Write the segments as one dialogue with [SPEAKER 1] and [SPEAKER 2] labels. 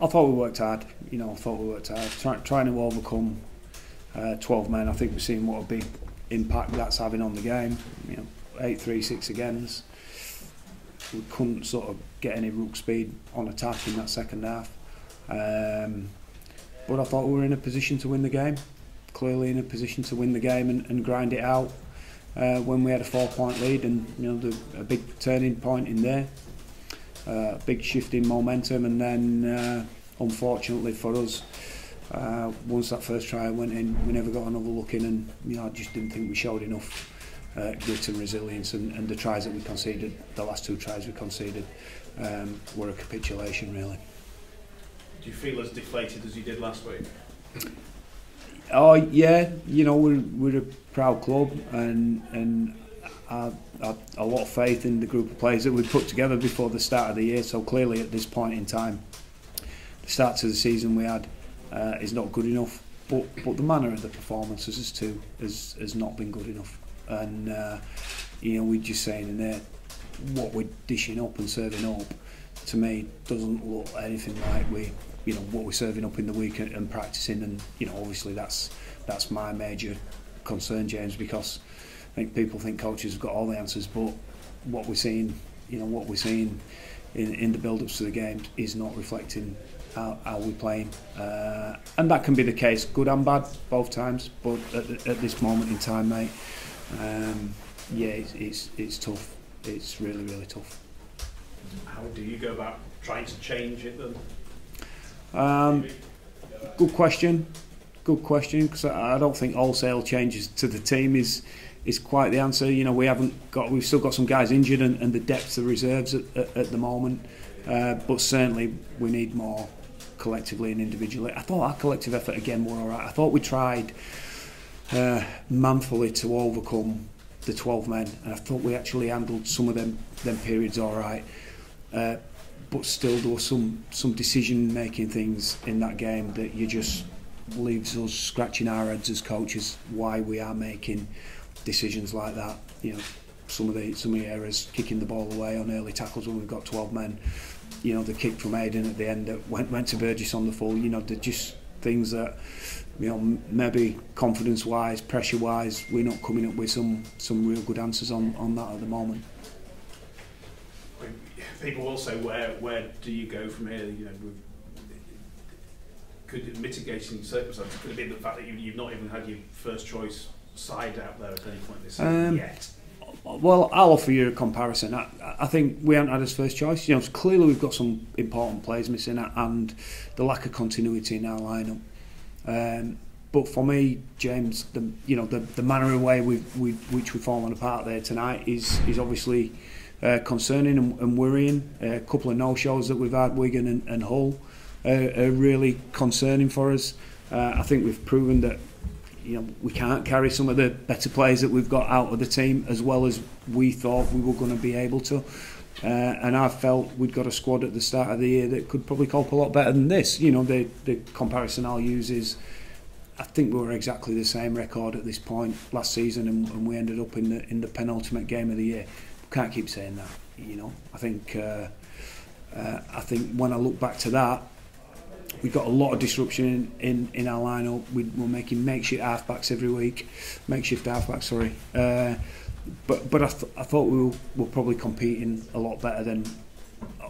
[SPEAKER 1] I thought we worked hard. I thought we worked hard, trying to overcome 12 men. I think we've seen what a big impact that's having on the game. 8-3, 6 against. We couldn't sort of get any rook speed on attack in that second half. But I thought we were in a position to win the game. Clearly in a position to win the game and grind it out when we had a 4-point lead, and a big turning point in there. Big shift in momentum, and then unfortunately for us, once that first try went in, we never got another look in, and I just didn't think we showed enough grit and resilience, and the tries that we conceded, the last 2 tries we conceded, were a capitulation really.
[SPEAKER 2] Do you feel as deflated as you did last week?
[SPEAKER 1] Oh yeah, we're a proud club, and I had a lot of faith in the group of players that we put together before the start of the year. So clearly at this point in time, the start to the season we had is not good enough. But the manner of the performances has not been good enough. And we're just saying in there, what we're dishing up and serving up, to me, doesn't look anything like what we're serving up in the week and practicing. And obviously that's my major concern, James, because I think people think coaches have got all the answers, but what we're seeing, in the build-ups to the game is not reflecting how we're playing, and that can be the case, good and bad, both times. But at this moment in time, mate, it's tough. It's really, really tough.
[SPEAKER 2] How do you go about trying to change it then?
[SPEAKER 1] Good question, because I don't think wholesale changes to the team is quite the answer. We've still got some guys injured, and the depth of reserves at the moment, but certainly we need more collectively and individually. I thought our collective effort again were alright. I thought we tried manfully to overcome the 12 men, and I thought we actually handled some of them periods alright. But still, there were some decision-making things in that game that you just leaves us scratching our heads as coaches why we are making decisions like that. Some of the errors, kicking the ball away on early tackles when we've got 12 men. The kick from Aiden at the end that went to Burgess on the full. They're just things that maybe confidence-wise, pressure-wise, we're not coming up with some real good answers on that at the moment.
[SPEAKER 2] People will say, where do you go from here? Could mitigating circumstances could have been the fact that you've not even had your first choice side out there at any point this season yet?
[SPEAKER 1] Well, I'll offer you a comparison. I think we haven't had his first choice. Clearly we've got some important players missing, and the lack of continuity in our lineup. But for me, James, the manner and way which we've fallen apart there tonight is obviously concerning and worrying. A couple of no-shows that we've had, Wigan and Hull, are really concerning for us. I think we've proven that we can't carry some of the better players that we've got out of the team as well as we thought we were going to be able to. And I felt we'd got a squad at the start of the year that could probably cope a lot better than this. The comparison I'll use is, I think we were exactly the same record at this point last season, and we ended up in the penultimate game of the year. We can't keep saying that. I think when I look back to that, we got a lot of disruption in our lineup. We're making makeshift halfbacks every week, sorry. But I thought we were probably competing a lot better than,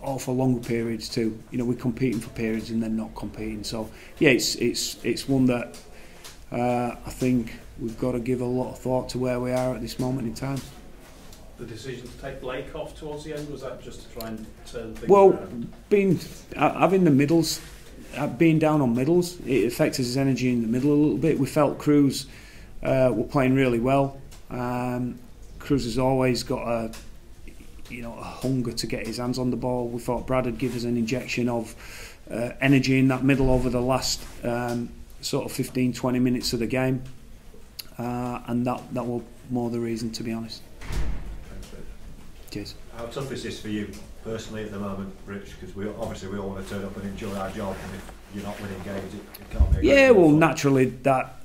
[SPEAKER 1] all for longer periods too. We're competing for periods and then not competing. So yeah, it's one that I think we've got to give a lot of thought to where we are at this moment in time.
[SPEAKER 2] The decision to take Blake off towards the end, was that just to try and turn things around?
[SPEAKER 1] Having the middles. Being down on middles, it affected his energy in the middle a little bit. We felt Cruz were playing really well. Cruz has always got a hunger to get his hands on the ball. We thought Brad would give us an injection of energy in that middle over the last sort of 15-20 minutes of the game, and that was more the reason, to be honest.
[SPEAKER 3] Thanks, Rich.
[SPEAKER 1] Cheers.
[SPEAKER 3] How tough is this for you personally at the moment, Rich? Because we all want to turn up and enjoy our job, and if you're not winning games, it can't be.
[SPEAKER 1] Yeah, well, naturally that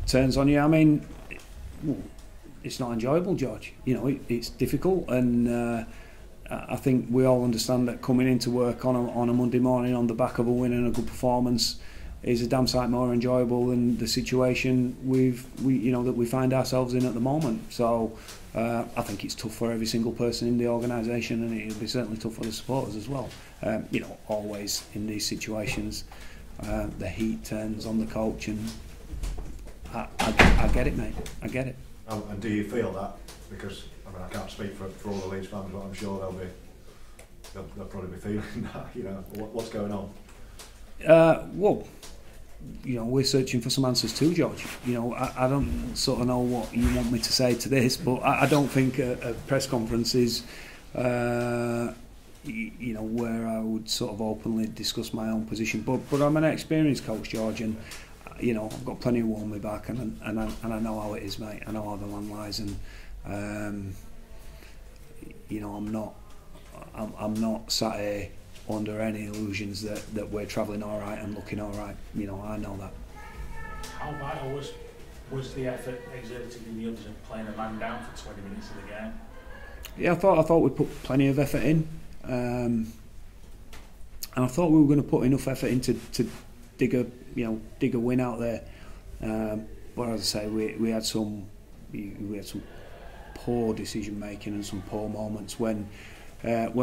[SPEAKER 1] turns on you. I mean, it's not enjoyable, George. It's difficult, and I think we all understand that coming into work on a Monday morning on the back of a win and a good performance is a damn sight more enjoyable than the situation that we find ourselves in at the moment. So I think it's tough for every single person in the organisation, and it'll be certainly tough for the supporters as well. Always in these situations, the heat turns on the coach, and I get it, mate. I get it.
[SPEAKER 3] And do you feel that? Because I can't speak for all the Leeds fans, but I'm sure they'll probably be feeling that. What's going on?
[SPEAKER 1] We're searching for some answers too, George. I don't sort of know what you want me to say to this, but I don't think a press conference is, where I would sort of openly discuss my own position. But I'm an experienced coach, George, and I've got plenty of war on my back, and I know how it is, mate. I know how the land lies, and I'm not sat here under any illusions that we're travelling all right and looking all right. I know that.
[SPEAKER 2] How vital was the effort exerted in the others and playing a man down for 20 minutes of the game?
[SPEAKER 1] Yeah, I thought we put plenty of effort in, and I thought we were going to put enough effort in to dig a win out there. But as I say, we had some poor decision making and some poor moments when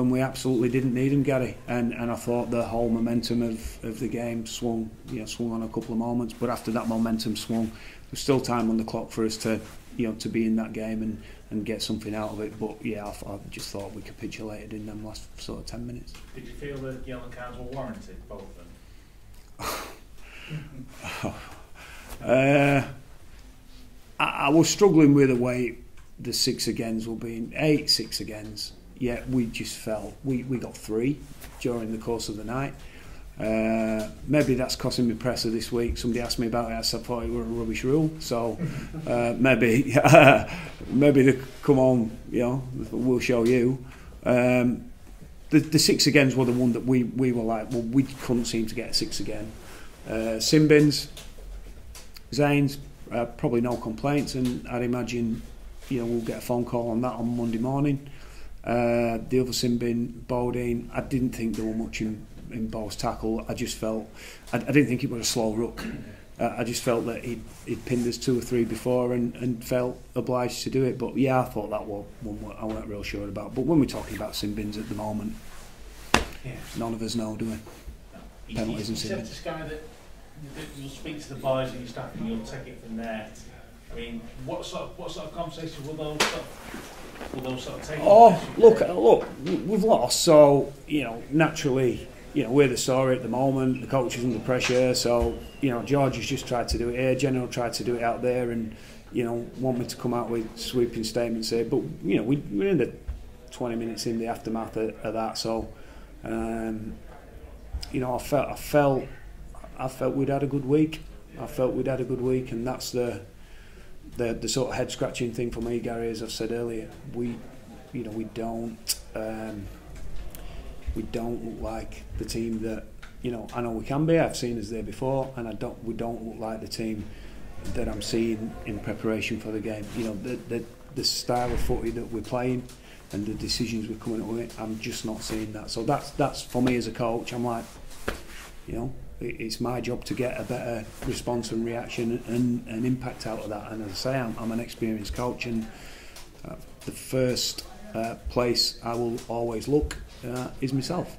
[SPEAKER 1] we absolutely didn't need him, Gary. And I thought the whole momentum of the game swung on a couple of moments. But after that momentum swung, there was still time on the clock for us to be in that game and get something out of it. But yeah, I just thought we capitulated in them last sort of 10 minutes.
[SPEAKER 2] Did you feel the yellow cards were warranted, both of them?
[SPEAKER 1] I was struggling with the way the 6 agains were being 8 6 agains. Yeah, we just felt we got 3 during the course of the night. Maybe that's costing me pressure this week. Somebody asked me about it. I thought it were a rubbish rule. So maybe they come on. We'll show you. The 6 agains were the one that we were like, well, we couldn't seem to get a 6 again. Sin bins, Zanes, probably no complaints, and I'd imagine we'll get a phone call on that on Monday morning. The other sin bin, Bodine, I didn't think there were much in Bo's tackle. I just felt I didn't think it was a slow ruck. I just felt that he'd pinned us 2 or 3 before and felt obliged to do it. But yeah, I thought that was one I weren't real sure about. But when we're talking about sin bins at the moment, none of us know, do we? Penalties and sin bins.
[SPEAKER 2] This guy that you'll speak to the boys and your staff and you'll take it from there. I mean, what sort of conversations will those sort of take?
[SPEAKER 1] Oh, look, we've lost, so naturally, we're the story at the moment. The coach is under pressure, so George has just tried to do it here. General tried to do it out there, and want me to come out with sweeping statements here. But we're in the 20 minutes in the aftermath of that, so I felt we'd had a good week. And that's the sort of head scratching thing for me, Gary. As I've said earlier, we don't look like the team that I know we can be. I've seen us there before, and we don't look like the team that I'm seeing in preparation for the game. The style of footy that we're playing and the decisions we're coming up with, I'm just not seeing that. So that's for me as a coach. I'm like, it's my job to get a better response and reaction and impact out of that. And as I say, I'm an experienced coach, and the first place I will always look is myself.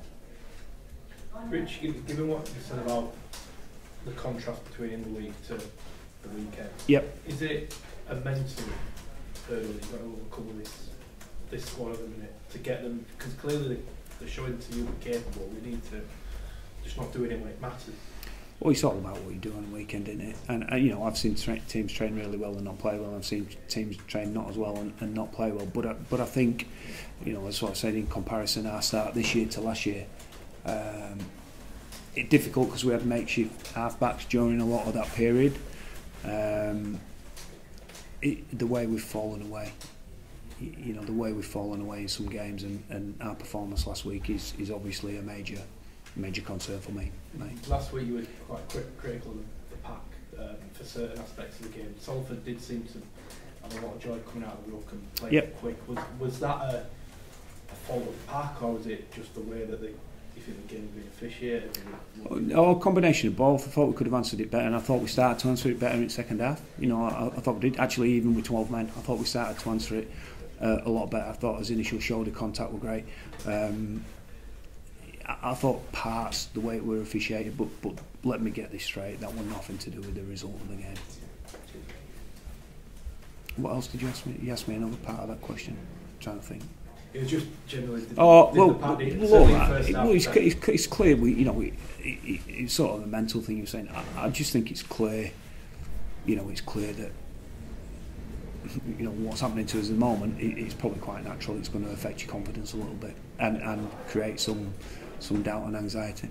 [SPEAKER 4] Rich, given what you said about the contrast between the league to the weekend,
[SPEAKER 1] yep.
[SPEAKER 4] Is it a mental hurdle that you've got to overcome this squad at the minute to get them? Because clearly they're showing to you we're capable. We need to just not do it when it matters.
[SPEAKER 1] Well, it's all about what you do on the weekend, isn't it? And I've seen teams train really well and not play well. I've seen teams train not as well and not play well. But I think, as what I said, in comparison, our start this year to last year, it's difficult because we had makeshift half-backs during a lot of that period. The way we've fallen away, the way we've fallen away in some games, and our performance last week is obviously a major concern for me, mate.
[SPEAKER 4] Last week you were quite critical of the pack for certain aspects of the game. Salford did seem to have a lot of joy coming out of the ruck and playing quick. Was that a fault of the pack, or is it just the way that you think the game being officiated?
[SPEAKER 1] A combination of both. I thought we could have answered it better, and I thought we started to answer it better in the second half. You know, I thought we did. Actually, even with 12 men, I thought we started to answer it a lot better. I thought his initial shoulder contact were great. I thought parts, the way it were officiated, but let me get this straight, that was nothing to do with the result of the game. What else did you ask me? You asked me another part of that question. I'm trying to think.
[SPEAKER 4] It was just generally.
[SPEAKER 1] It's clear. It's sort of a mental thing you're saying. I just think it's clear. You know, it's clear that what's happening to us at the moment. It's probably quite natural. It's going to affect your confidence a little bit and create some doubt and anxiety.